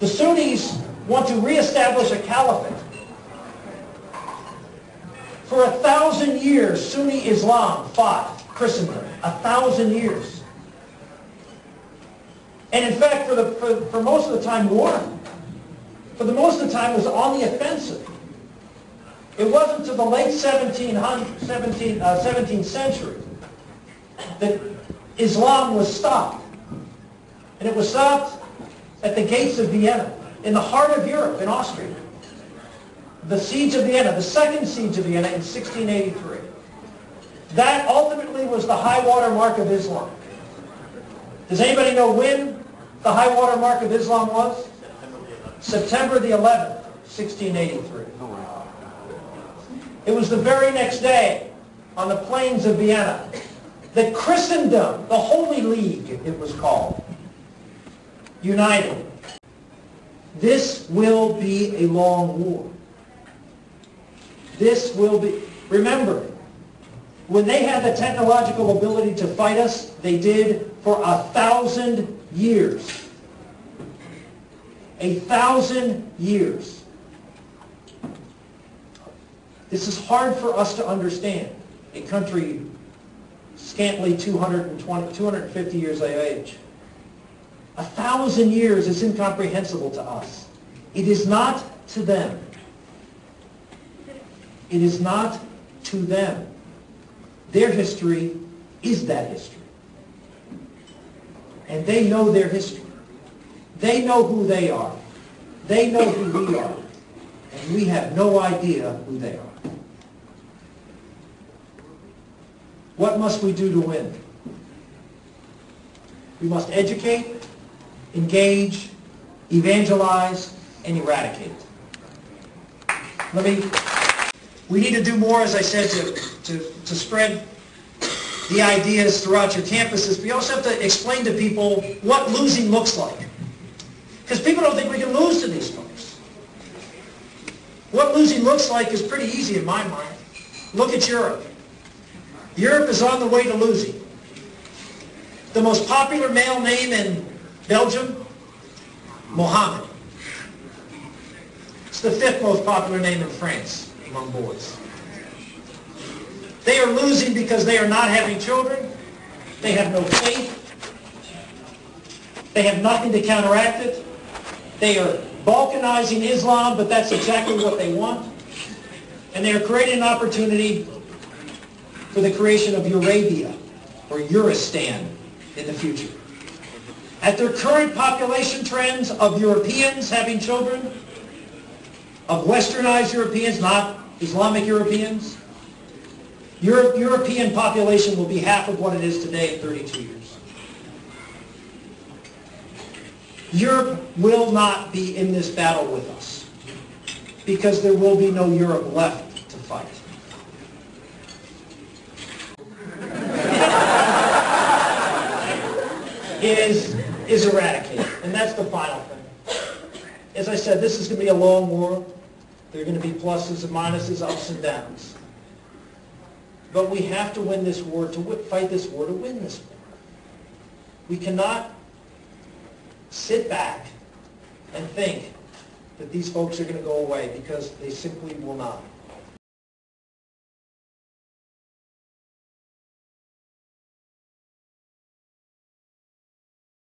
The Sunnis want to reestablish a caliphate. For 1,000 years, Sunni Islam fought Christendom. 1,000 years. And in fact, for most of the time, won. For the most of the time, was on the offensive. It wasn't until the late 17th century that Islam was stopped. And it was stopped at the gates of Vienna, in the heart of Europe, in Austria. The siege of Vienna, the second siege of Vienna in 1683. That ultimately was the high water mark of Islam. Does anybody know when the high water mark of Islam was? September the 11th, 1683. It was the very next day, on the plains of Vienna, that Christendom, the Holy League it was called, united. This will be a long war. This will be, remember, when they had the technological ability to fight us, they did for 1,000 years. 1,000 years. This is hard for us to understand. A country scantily 250 years of age. 1,000 years is incomprehensible to us. It is not to them. It is not to them. Their history is that history. And they know their history. They know who they are. They know who we are. And we have no idea who they are. What must we do to win? We must educate, engage, evangelize, and eradicate. We need to do more, as I said, to spread the ideas throughout your campuses. We also have to explain to people what losing looks like. Because people don't think we can lose to these folks. What losing looks like is pretty easy in my mind. Look at Europe. Europe is on the way to losing. The most popular male name in Belgium, Mohammed. It's the 5th most popular name in France among boys. They are losing because they are not having children. They have no faith. They have nothing to counteract it. They are balkanizing Islam, but that's exactly what they want. And they are creating an opportunity for the creation of Eurabia, or Euristan, in the future. At their current population trends of Europeans having children, of westernized Europeans, not Islamic Europeans, European population will be half of what it is today in 32 years. Europe will not be in this battle with us because there will be no Europe left to fight. Is eradicated. And that's the final thing. As I said, this is going to be a long war. There are going to be pluses and minuses, ups and downs. But we have to win this war, fight this war to win this war. We cannot sit back and think that these folks are going to go away, because they simply will not.